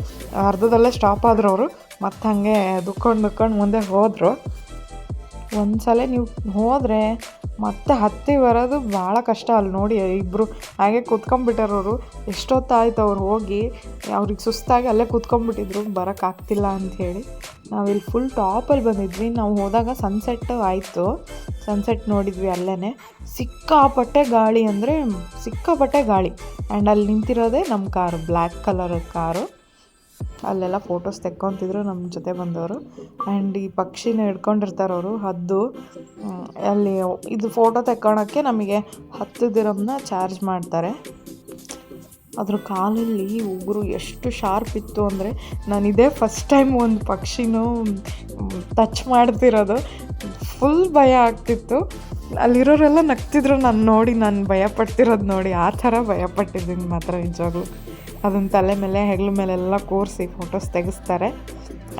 ಅರ್ಧದಲ್ಲೇ ಸ್ಟಾಪ್ ಆದರು ಅವರು. ಮತ್ತು ಹಾಗೆ ದುಕ್ಕೊಂಡು ಮುಂದೆ ಹೋದರು. ಒಂದು ಸಲ ನೀವು ಹೋದರೆ ಮತ್ತೆ ಹತ್ತಿ ಬರೋದು ಭಾಳ ಕಷ್ಟ. ಅಲ್ಲಿ ನೋಡಿ ಇಬ್ಬರು ಹಾಗೆ ಕೂತ್ಕೊಂಡ್ಬಿಟ್ಟಾರವರು. ಎಷ್ಟೊತ್ತಾಯ್ತು ಅವ್ರು ಹೋಗಿ, ಅವ್ರಿಗೆ ಸುಸ್ತಾಗಿ ಅಲ್ಲೇ ಕೂತ್ಕೊಂಡ್ಬಿಟ್ಟಿದ್ರು, ಬರೋಕ್ಕಾಗ್ತಿಲ್ಲ ಅಂಥೇಳಿ. ನಾವಿಲ್ಲಿ ಫುಲ್ ಟಾಪಲ್ಲಿ ಬಂದಿದ್ವಿ. ನಾವು ಹೋದಾಗ ಸನ್ಸೆಟ್ ಆಯಿತು, ಸನ್ಸೆಟ್ ನೋಡಿದ್ವಿ ಅಲ್ಲೇ. ಸಿಕ್ಕಾಪಟ್ಟೆ ಗಾಳಿ ಅಂದರೆ ಸಿಕ್ಕಾಪಟ್ಟೆ ಗಾಳಿ. ಆ್ಯಂಡ್ ಅಲ್ಲಿ ನಿಂತಿರೋದೇ ನಮ್ಮ ಕಾರು, ಬ್ಲ್ಯಾಕ್ ಕಲರ್ ಕಾರು. ಅಲ್ಲೆಲ್ಲ ಫೋಟೋಸ್ ತೆಕ್ಕೊತಿದ್ರು ನಮ್ಮ ಜೊತೆ ಬಂದವರು. ಆ್ಯಂಡ್ ಈ ಪಕ್ಷಿನ ಹಿಡ್ಕೊಂಡಿರ್ತಾರೆ ಅವರು, ಹದ್ದು. ಅಲ್ಲಿ ಇದು ಫೋಟೋ ತೆಕ್ಕೊಳಕ್ಕೆ ನಮಗೆ 10 ದಿರಮ್ನ ಚಾರ್ಜ್ ಮಾಡ್ತಾರೆ. ಅದ್ರ ಕಾಲಲ್ಲಿ ಉಗುರು ಎಷ್ಟು ಶಾರ್ಪ್ ಇತ್ತು ಅಂದರೆ, ನಾನಿದೇ ಫಸ್ಟ್ ಟೈಮ್ ಒಂದು ಪಕ್ಷಿನೂ ಟಚ್ ಮಾಡ್ತಿರೋದು. ಫುಲ್ ಭಯ ಆಗ್ತಿತ್ತು. ಅಲ್ಲಿರೋರೆಲ್ಲ ನಗ್ತಿದ್ರು ನಾನು ನೋಡಿ, ನಾನು ಭಯಪಡ್ತಿರೋದು ನೋಡಿ. ಆ ಥರ ಭಯಪಟ್ಟಿದ್ದೀನಿ ಮಾತ್ರ ನಿಜವಾಗ್ಲೂ. ಅದನ್ನ ತಲೆ ಮೇಲೆ ಹೆಗ್ಲ ಮೇಲೆಲ್ಲ ಕೂರಿಸಿ ಫೋಟೋಸ್ ತೆಗೆಸ್ತಾರೆ.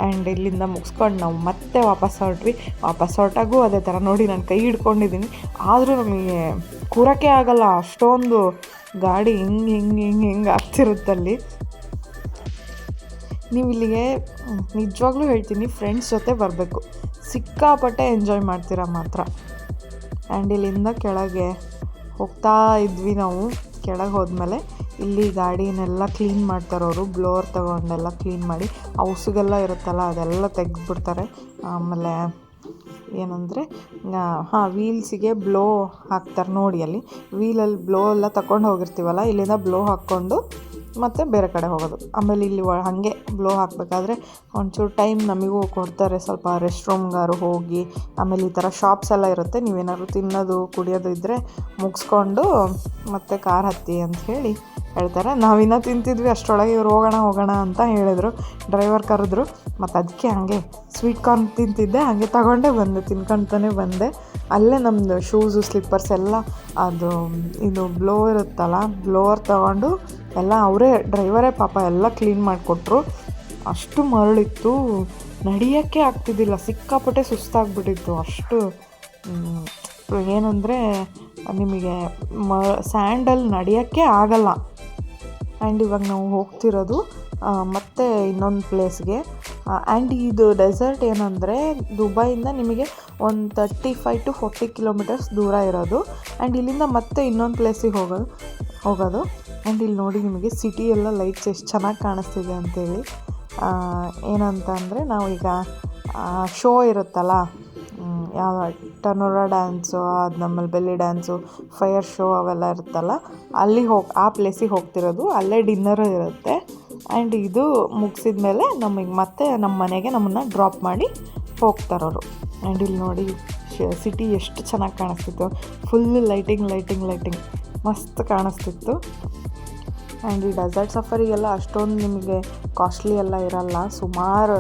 ಆ್ಯಂಡ್ ಇಲ್ಲಿಂದ ಮುಗಿಸ್ಕೊಂಡು ನಾವು ಮತ್ತೆ ವಾಪಸ್ ಹೊರಟ್ವಿ. ವಾಪಸ್ ಹೊರಟಾಗೂ ಅದೇ ಥರ ನೋಡಿ, ನಾನು ಕೈ ಹಿಡ್ಕೊಂಡಿದ್ದೀನಿ, ಆದರೂ ನಮಗೆ ಕೂರೋಕ್ಕೆ ಆಗಲ್ಲ, ಅಷ್ಟೊಂದು ಗಾಡಿ ಹಿಂಗೆ ಆಗ್ತಿರುತ್ತಲ್ಲಿ. ನೀವು ಇಲ್ಲಿಗೆ ನಿಜವಾಗ್ಲೂ ಹೇಳ್ತೀನಿ, ಫ್ರೆಂಡ್ಸ್ ಜೊತೆ ಬರಬೇಕು, ಸಿಕ್ಕಾಪಟ್ಟೆ ಎಂಜಾಯ್ ಮಾಡ್ತೀರಾ ಮಾತ್ರ. ಆ್ಯಂಡ್ ಇಲ್ಲಿಂದ ಕೆಳಗೆ ಹೋಗ್ತಾ ಇದ್ವಿ ನಾವು. ಕೆಳಗೆ ಹೋದ್ಮೇಲೆ ಇಲ್ಲಿ ಗಾಡಿನೆಲ್ಲ ಕ್ಲೀನ್ ಮಾಡ್ತಾರವರು, ಬ್ಲೋವರ್ ತೊಗೊಂಡೆಲ್ಲ ಕ್ಲೀನ್ ಮಾಡಿ ಆ ಉಸುಗೆಲ್ಲ ಇರುತ್ತಲ್ಲ ಅದೆಲ್ಲ ತೆಗೆದ್ಬಿಡ್ತಾರೆ. ಆಮೇಲೆ ಏನಂದರೆ ವೀಲ್ಸಿಗೆ ಬ್ಲೋ ಹಾಕ್ತಾರೆ ನೋಡಿ, ಅಲ್ಲಿ ವೀಲಲ್ಲಿ ಬ್ಲೋ ಎಲ್ಲ ತಗೊಂಡು ಹೋಗಿರ್ತೀವಲ್ಲ, ಇಲ್ಲಿಂದ ಬ್ಲೋ ಹಾಕ್ಕೊಂಡು ಮತ್ತು ಬೇರೆ ಕಡೆ ಹೋಗೋದು. ಆಮೇಲೆ ಇಲ್ಲಿ ಹಾಗೆ ಬ್ಲೋ ಹಾಕಬೇಕಾದ್ರೆ ಒಂಚೂರು ಟೈಮ್ ನಮಗೂ ಕೊಡ್ತಾರೆ, ಸ್ವಲ್ಪ ರೆಸ್ಟ್ ರೂಮ್ಗಾರು ಹೋಗಿ. ಆಮೇಲೆ ಈ ಥರ ಶಾಪ್ಸ್ ಎಲ್ಲ ಇರುತ್ತೆ, ನೀವೇನಾದ್ರು ತಿನ್ನೋದು ಕುಡಿಯೋದು ಇದ್ದರೆ ಮುಗಿಸ್ಕೊಂಡು ಮತ್ತೆ ಕಾರ್ ಹತ್ತಿ ಅಂತ ಹೇಳಿ ಹೇಳ್ತಾರೆ. ನಾವಿನ್ನೂ ತಿಂತಿದ್ವಿ, ಅಷ್ಟರೊಳಗೆ ಇವ್ರು ಹೋಗೋಣ ಅಂತ ಹೇಳಿದ್ರು. ಡ್ರೈವರ್ ಕರೆದ್ರು, ಮತ್ತು ಅದಕ್ಕೆ ಹಾಗೆ ಸ್ವೀಟ್ ಕಾರ್ನ್ ತಿಂತಿದ್ದೆ, ಹಾಗೆ ತಗೊಂಡೇ ಬಂದೆ, ತಿನ್ಕೊತಾನೆ ಬಂದೆ. ಅಲ್ಲೇ ನಮ್ಮದು ಶೂಸು ಸ್ಲಿಪ್ಪರ್ಸ್ ಎಲ್ಲ ಅದು ಇದು ಬ್ಲೋ ಇರುತ್ತಲ್ಲ, ಬ್ಲೋವರ್ ತಗೊಂಡು ಎಲ್ಲ ಅವರೇ ಡ್ರೈವರೇ ಪಾಪ ಎಲ್ಲ ಕ್ಲೀನ್ ಮಾಡಿಕೊಟ್ರು. ಅಷ್ಟು ಮರಳಿತ್ತು, ನಡಿಯೋಕ್ಕೆ ಆಗ್ತಿದ್ದಿಲ್ಲ, ಸಿಕ್ಕಾಪಟ್ಟೆ ಸುಸ್ತಾಗ್ಬಿಟ್ಟಿತ್ತು. ಅಷ್ಟು ಏನಂದರೆ ನಿಮಗೆ ಸ್ಯಾಂಡಲ್ಲಿ ನಡೆಯೋಕ್ಕೆ ಆಗಲ್ಲ. ಆ್ಯಂಡ್ ಇವಾಗ ನಾವು ಹೋಗ್ತಿರೋದು ಮತ್ತು ಇನ್ನೊಂದು ಪ್ಲೇಸ್ಗೆ. ಆ್ಯಂಡ್ ಇದು ಡೆಸರ್ಟ್ ಏನಂದರೆ ದುಬೈಯಿಂದ ನಿಮಗೆ ಒಂದು 35 to 40 ಕಿಲೋಮೀಟರ್ಸ್ ದೂರ ಇರೋದು. ಆ್ಯಂಡ್ ಇಲ್ಲಿಂದ ಮತ್ತೆ ಇನ್ನೊಂದು ಪ್ಲೇಸಿಗೆ ಹೋಗೋದು. ಆ್ಯಂಡ್ ಇಲ್ಲಿ ನೋಡಿ ನಿಮಗೆ ಸಿಟಿ ಎಲ್ಲ ಲೈಟ್ಸ್ ಎಷ್ಟು ಚೆನ್ನಾಗಿ ಕಾಣಿಸ್ತಿದೆ ಅಂತೇಳಿ. ಏನಂತ ಅಂದರೆ ನಾವು ಈಗ ಶೋ ಇರುತ್ತಲ್ಲ, ಯಾವ ಟನೋರಾ ಡ್ಯಾನ್ಸು, ಅದು ನಮ್ಮಲ್ಲಿ ಬೆಲ್ಲಿ ಡ್ಯಾನ್ಸು, ಫೈರ್ ಶೋ ಅವೆಲ್ಲ ಇರುತ್ತಲ್ಲ, ಆ ಪ್ಲೇಸಿಗೆ ಹೋಗ್ತಿರೋದು. ಅಲ್ಲೇ ಡಿನ್ನರು ಇರುತ್ತೆ. ಆ್ಯಂಡ್ ಇದು ಮುಗಿಸಿದ ಮೇಲೆ ನಮಗೆ ಮತ್ತೆ ನಮ್ಮ ಮನೆಗೆ ನಮ್ಮನ್ನು ಡ್ರಾಪ್ ಮಾಡಿ ಹೋಗ್ತಾರವರು. ಆ್ಯಂಡ್ ಇಲ್ಲಿ ನೋಡಿ ಸಿಟಿ ಎಷ್ಟು ಚೆನ್ನಾಗಿ ಕಾಣಿಸ್ತಿತ್ತು. ಫುಲ್ ಲೈಟಿಂಗ್ ಮಸ್ತ್ ಕಾಣಿಸ್ತಿತ್ತು. ಆ್ಯಂಡ್ ಈ ಡೆಸರ್ಟ್ ಸಫಾರಿಗೆಲ್ಲ ಅಷ್ಟೊಂದು ನಿಮಗೆ ಕಾಸ್ಟ್ಲಿ ಎಲ್ಲ ಇರಲ್ಲ, ಸುಮಾರು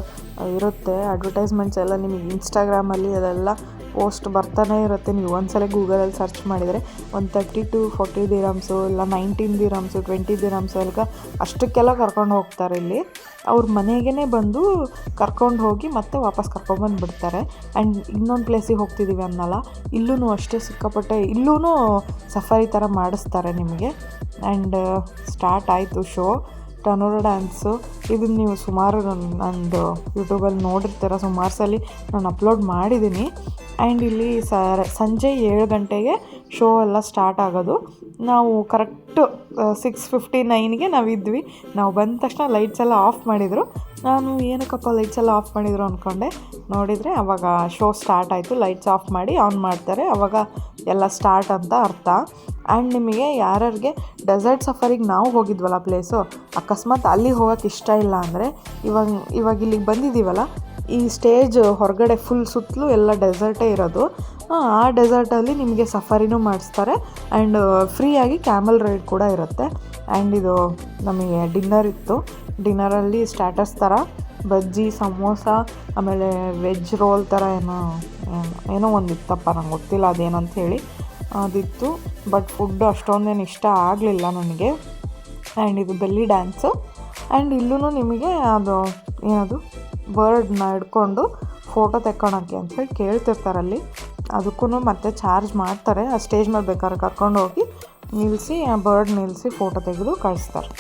ಇರುತ್ತೆ. ಅಡ್ವರ್ಟೈಸ್ಮೆಂಟ್ಸ್ ಎಲ್ಲ ನಿಮಗೆ ಇನ್ಸ್ಟಾಗ್ರಾಮಲ್ಲಿ ಅದೆಲ್ಲ ಪೋಸ್ಟ್ ಬರ್ತಾನೆ ಇರುತ್ತೆ. ನೀವು ಒಂದ್ಸಲ ಗೂಗಲಲ್ಲಿ ಸರ್ಚ್ ಮಾಡಿದರೆ ಒಂದು 30 to 40 ದಿರಮ್ಸು, ಇಲ್ಲ 19 ದಿರಮ್ಸು, 20 ದಿರಮ್ಸು ಎಲ್ಲ ಅಷ್ಟಕ್ಕೆಲ್ಲ ಕರ್ಕೊಂಡು ಹೋಗ್ತಾರೆ. ಇಲ್ಲಿ ಅವ್ರ ಮನೆಗೇ ಬಂದು ಕರ್ಕೊಂಡು ಹೋಗಿ ಮತ್ತೆ ವಾಪಸ್ ಕರ್ಕೊಂಬಂದುಬಿಡ್ತಾರೆ. ಆ್ಯಂಡ್ ಇನ್ನೊಂದು ಪ್ಲೇಸಿಗೆ ಹೋಗ್ತಿದ್ದೀವಿ ಅನ್ನಲ್ಲ, ಇಲ್ಲೂ ಅಷ್ಟೇ ಸಿಕ್ಕಾಪಟ್ಟೆ, ಇಲ್ಲೂ ಸಫಾರಿ ಥರ ಮಾಡಿಸ್ತಾರೆ ನಿಮಗೆ. ಆ್ಯಂಡ್ ಸ್ಟಾರ್ಟ್ ಆಯಿತು ಶೋ. ಟನೋರಾ ಡ್ಯಾನ್ಸು ಇದನ್ನು ನೀವು ಸುಮಾರು ನಂದು ಯೂಟ್ಯೂಬಲ್ಲಿ ನೋಡಿರ್ತೀರ, ಸುಮಾರು ಸಲ ನಾನು ಅಪ್ಲೋಡ್ ಮಾಡಿದ್ದೀನಿ. ಆ್ಯಂಡ್ ಇಲ್ಲಿ ಸಂಜೆ 7 ಗಂಟೆಗೆ ಶೋ ಎಲ್ಲ ಸ್ಟಾರ್ಟ್ ಆಗೋದು. ನಾವು ಕರೆಕ್ಟು 6:59ಗೆ ನಾವಿದ್ವಿ. ನಾವು ಬಂದ ತಕ್ಷಣ ಲೈಟ್ಸ್ ಎಲ್ಲ ಆಫ್ ಮಾಡಿದರು. ನಾನು ಏನಕ್ಕಪ್ಪ ಲೈಟ್ಸ್ ಎಲ್ಲ ಆಫ್ ಮಾಡಿದರು ಅಂದ್ಕೊಂಡೆ. ನೋಡಿದರೆ ಆವಾಗ ಶೋ ಸ್ಟಾರ್ಟ್ ಆಯಿತು. ಲೈಟ್ಸ್ ಆಫ್ ಮಾಡಿ ಆನ್ ಮಾಡ್ತಾರೆ, ಆವಾಗ ಎಲ್ಲ ಸ್ಟಾರ್ಟ್ ಅಂತ ಅರ್ಥ. ಆ್ಯಂಡ್ ನಿಮಗೆ ಯಾರ್ಯಾರಿಗೆ ಡೆಸರ್ಟ್ ಸಫಾರಿಗೆ ನಾವು ಹೋಗಿದ್ವಲ್ಲ ಪ್ಲೇಸು, ಅಕಸ್ಮಾತ್ ಅಲ್ಲಿಗೆ ಹೋಗೋಕ್ಕೆ ಇಷ್ಟ ಇಲ್ಲ ಅಂದರೆ ಇವಾಗ ಇಲ್ಲಿಗೆ ಬಂದಿದ್ದೀವಲ್ಲ, ಈ ಸ್ಟೇಜ್ ಹೊರಗಡೆ ಫುಲ್ ಸುತ್ತಲೂ ಎಲ್ಲ ಡೆಸರ್ಟೇ ಇರೋದು. ಆ ಡೆಸರ್ಟಲ್ಲಿ ನಿಮಗೆ ಸಫಾರಿನೂ ಮಾಡಿಸ್ತಾರೆ. ಆ್ಯಂಡ್ ಫ್ರೀಯಾಗಿ ಕ್ಯಾಮಲ್ ರೈಡ್ ಕೂಡ ಇರುತ್ತೆ. ಆ್ಯಂಡ್ ಇದು ನಮಗೆ ಡಿನ್ನರ್ ಇತ್ತು. ಡಿನ್ನರಲ್ಲಿ ಸ್ಟಾರ್ಟರ್ಸ್ ಥರ ಬಜ್ಜಿ, ಸಮೋಸ, ಆಮೇಲೆ ವೆಜ್ ರೋಲ್ ಥರ ಏನೋ ಒಂದು ಇತ್ತಪ್ಪ, ನಂಗೆ ಗೊತ್ತಿಲ್ಲ ಅದೇನಂತ ಹೇಳಿ, ಅದಿತ್ತು. ಬಟ್ ಫುಡ್ಡು ಅಷ್ಟೊಂದೇನು ಇಷ್ಟ ಆಗಲಿಲ್ಲ ನನಗೆ. ಆ್ಯಂಡ್ ಇದು ಬೆಲ್ಲಿ ಡ್ಯಾನ್ಸು. ಆ್ಯಂಡ್ ಇಲ್ಲೂ ನಿಮಗೆ ಏನದು ಬರ್ಡ್ನ ಹಿಡ್ಕೊಂಡು ಫೋಟೋ ತೆಕ್ಕೊಳಕ್ಕೆ ಅಂಥೇಳಿ ಕೇಳ್ತಿರ್ತಾರಲ್ಲಿ. ಅದಕ್ಕೂ ಮತ್ತೆ ಚಾರ್ಜ್ ಮಾಡ್ತಾರೆ. ಆ ಸ್ಟೇಜ್ ಮೇಲೆ ಬೇಕಾದ್ರೆ ಕರ್ಕೊಂಡು ಹೋಗಿ ನಿಲ್ಲಿಸಿ, ಆ ಬರ್ಡ್ ನಿಲ್ಲಿಸಿ ಫೋಟೋ ತೆಗೆದು ಕಳಿಸ್ತಾರೆ.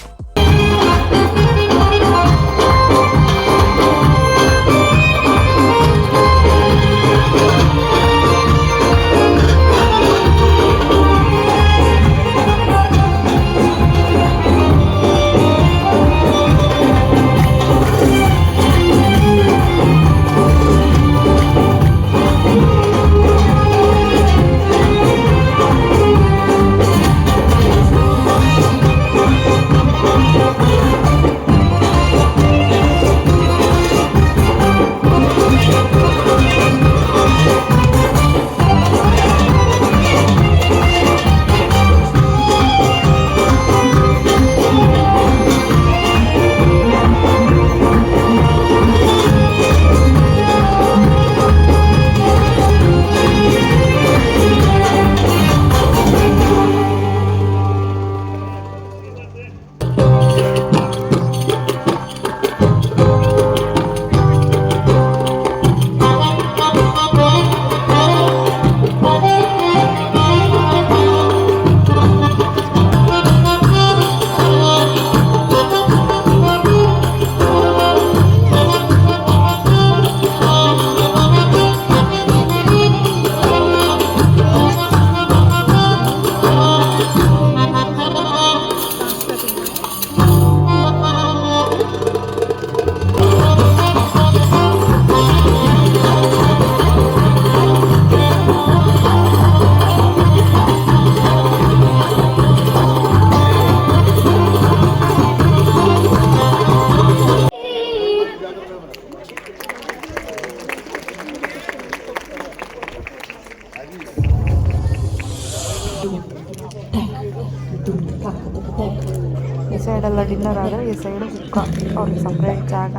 ಈ ಸೈಡೆಲ್ಲ ಡಿನ್ನರ್ ಆದರೆ ಈ ಸೈಡು ಹುಕ್ಕ, ಅವ್ರಿಗೆ ಸಪ್ರೇಟ್ ಜಾಗ.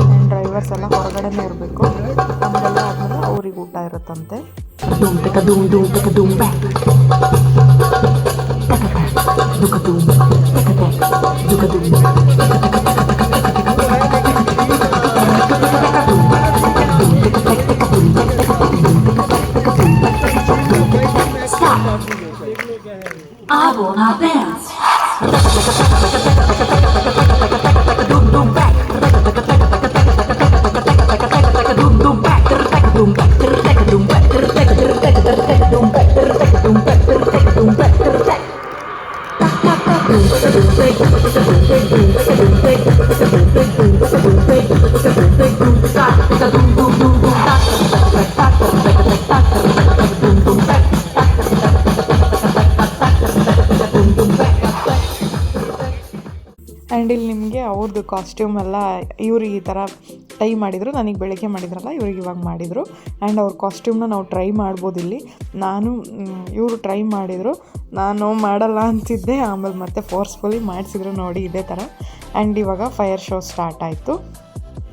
ಆ್ಯಂಡ್ ಡ್ರೈವರ್ಸ್ ಎಲ್ಲ ಹೊರಗಡೆನೇ ಇರಬೇಕು. ನಮಗೆಲ್ಲ ಆದಮೇಲೆ ಅವ್ರಿಗೆ ಊಟ ಇರುತ್ತಂತೆ. I wanna dance. ಅವ್ರದ್ದು ಕಾಸ್ಟ್ಯೂಮ್ ಎಲ್ಲ ಇವ್ರಿಗೆ ಈ ಥರ ಟೈ ಮಾಡಿದರು, ನನಗೆ ಬೆಳಗ್ಗೆ ಮಾಡಿದ್ರಲ್ಲ ಇವ್ರಿಗೆ ಇವಾಗ ಮಾಡಿದರು. ಆ್ಯಂಡ್ ಅವ್ರ ಕಾಸ್ಟ್ಯೂಮ್ನ ನಾವು ಟ್ರೈ ಮಾಡ್ಬೋದು ಇಲ್ಲಿ. ಇವರು ಟ್ರೈ ಮಾಡಿದರು, ನಾನು ಮಾಡಲ್ಲ ಅಂತಿದ್ದೆ, ಆಮೇಲೆ ಮತ್ತೆ ಫೋರ್ಸ್ಫುಲಿ ಮಾಡಿಸಿದ್ರು ನೋಡಿ ಇದೇ ಥರ. ಆ್ಯಂಡ್ ಇವಾಗ ಫೈರ್ ಶೋ ಸ್ಟಾರ್ಟ್ ಆಯಿತು.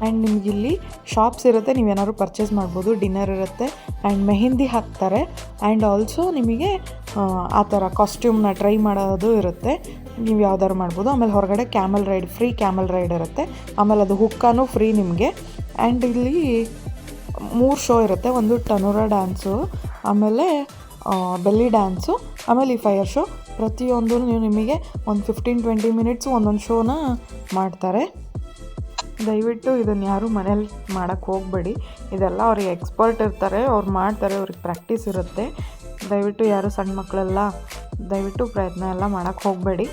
ಆ್ಯಂಡ್ ನಿಮಗಿಲ್ಲಿ ಶಾಪ್ಸ್ ಇರುತ್ತೆ, ನೀವೇನಾದ್ರು ಪರ್ಚೇಸ್ ಮಾಡ್ಬೋದು. ಡಿನ್ನರ್ ಇರುತ್ತೆ ಆ್ಯಂಡ್ ಮೆಹಂದಿ ಹಾಕ್ತಾರೆ. ಆ್ಯಂಡ್ ಆಲ್ಸೋ ನಿಮಗೆ ಆ ಥರ ಕಾಸ್ಟ್ಯೂಮ್ನ ಟ್ರೈ ಮಾಡೋದು ಇರುತ್ತೆ, ನೀವು ಯಾವ್ದಾದ್ರು ಮಾಡ್ಬೋದು. ಆಮೇಲೆ ಹೊರಗಡೆ ಫ್ರೀ ಕ್ಯಾಮಲ್ ರೈಡ್ ಇರುತ್ತೆ. ಆಮೇಲೆ ಅದು ಹುಕ್ಕಾನು ಫ್ರೀ ನಿಮಗೆ. ಆ್ಯಂಡ್ ಇಲ್ಲಿ 3 ಶೋ ಇರುತ್ತೆ, ಒಂದು ಟನೂರಾ ಡ್ಯಾನ್ಸು, ಆಮೇಲೆ ಬೆಲ್ಲಿ ಡ್ಯಾನ್ಸು, ಆಮೇಲೆ ಈ ಫೈರ್ ಶೋ. ಪ್ರತಿಯೊಂದು ನಿಮಗೆ ಒಂದು 15-20 ಮಿನಿಟ್ಸು ಒಂದೊಂದು ಶೋನ ಮಾಡ್ತಾರೆ. ದಯವಿಟ್ಟು ಇದನ್ನು ಯಾರೂ ಮನೇಲಿ ಮಾಡೋಕ್ಕೆ ಹೋಗಬೇಡಿ, ಇದೆಲ್ಲ ಅವ್ರಿಗೆ ಎಕ್ಸ್ಪರ್ಟ್ ಇರ್ತಾರೆ, ಅವ್ರು ಮಾಡ್ತಾರೆ, ಅವ್ರಿಗೆ ಪ್ರಾಕ್ಟೀಸ್ ಇರುತ್ತೆ. ದಯವಿಟ್ಟು ಯಾರು ಸಣ್ಣ ಮಕ್ಕಳೆಲ್ಲ ದಯವಿಟ್ಟು ಪ್ರಯತ್ನ ಎಲ್ಲ ಮಾಡೋಕ್ಕೆ ಹೋಗಬೇಡಿ.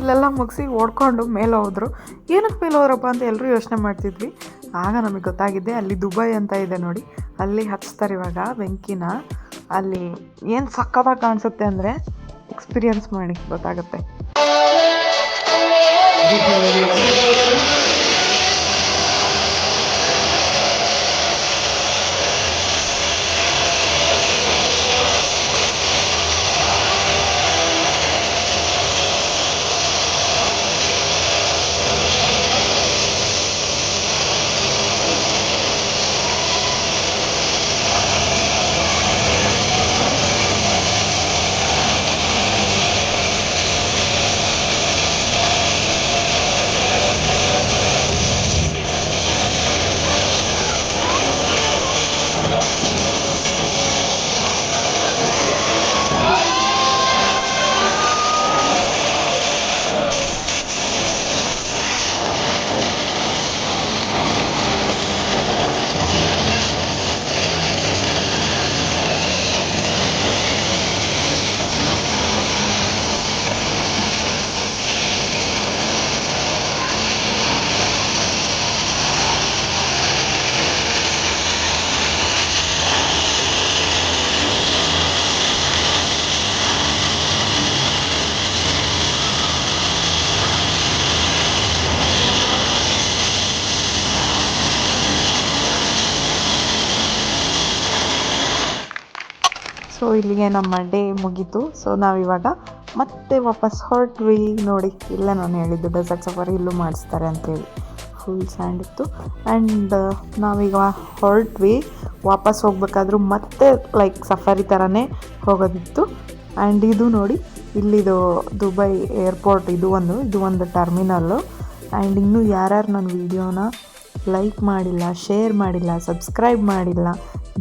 ಇಲ್ಲೆಲ್ಲ ಮುಗಿಸಿ ಓಡ್ಕೊಂಡು ಮೇಲೆ ಹೋದ್ರು. ಏನಕ್ಕೆ ಮೇಲೆ ಹೋದ್ರಪ್ಪ ಅಂತ ಎಲ್ಲರೂ ಯೋಚನೆ ಮಾಡ್ತಿದ್ವಿ. ಆಗ ನಮಗೆ ಗೊತ್ತಾಗಿದ್ದೆ, ಅಲ್ಲಿ ದುಬೈ ಅಂತ ಇದೆ ನೋಡಿ, ಅಲ್ಲಿ ಹಚ್ತಾರೆ ಇವಾಗ ಬೆಂಕಿನ. ಅಲ್ಲಿ ಏನು ಸಕ್ಕತ್ತಾಗಿ ಕಾಣಿಸುತ್ತೆ ಅಂದರೆ ಎಕ್ಸ್ಪೀರಿಯನ್ಸ್ ಮಾಡಿ ಗೊತ್ತಾಗುತ್ತೆ. ಇಲ್ಲಿಗೆ ನಮ್ಮ ಡೇ ಮುಗೀತು. ಸೊ ನಾವಿವಾಗ ಮತ್ತೆ ವಾಪಸ್ ಹೊರಟ್ವಿ. ನೋಡಿ ಇಲ್ಲ ನಾನು ಹೇಳಿದ್ದು ಡೆಸರ್ಟ್ ಸಫಾರಿ ಇಲ್ಲೂ ಮಾಡಿಸ್ತಾರೆ ಅಂತೇಳಿ. ಫುಲ್ ಸ್ಯಾಂಡ್ ಇತ್ತು. ಆ್ಯಂಡ್ ನಾವೀಗ ಹೊರಟ್ವಿ. ವಾಪಸ್ ಹೋಗ್ಬೇಕಾದ್ರೂ ಮತ್ತೆ ಲೈಕ್ ಸಫಾರಿ ಥರನೇ ಹೋಗೋದಿತ್ತು. ಆ್ಯಂಡ್ ಇದು ನೋಡಿ ಇಲ್ಲಿದು ದುಬೈ ಏರ್ಪೋರ್ಟ್ ಇದು ಒಂದು ಟರ್ಮಿನಲ್ಲು. ಆ್ಯಂಡ್ ಇನ್ನೂ ಯಾರ್ಯಾರು ನನ್ನ ವೀಡಿಯೋನ ಲೈಕ್ ಮಾಡಿಲ್ಲ, ಶೇರ್ ಮಾಡಿಲ್ಲ, ಸಬ್ಸ್ಕ್ರೈಬ್ ಮಾಡಿಲ್ಲ,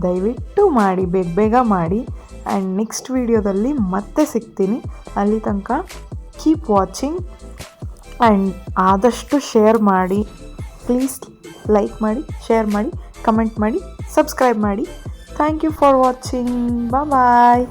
ದಯವಿಟ್ಟು ಮಾಡಿ, ಬೇಗ ಮಾಡಿ. ಆ್ಯಂಡ್ ನೆಕ್ಸ್ಟ್ ವೀಡಿಯೋದಲ್ಲಿ ಮತ್ತೆ ಸಿಗ್ತೀನಿ. ಅಲ್ಲಿ ತನಕ ಕೀಪ್ ವಾಚಿಂಗ್ ಆ್ಯಂಡ್ ಆದಷ್ಟು ಶೇರ್ ಮಾಡಿ. ಪ್ಲೀಸ್ ಲೈಕ್ ಮಾಡಿ, ಶೇರ್ ಮಾಡಿ, ಕಮೆಂಟ್ ಮಾಡಿ, ಸಬ್ಸ್ಕ್ರೈಬ್ ಮಾಡಿ. Thank you for watching. Bye.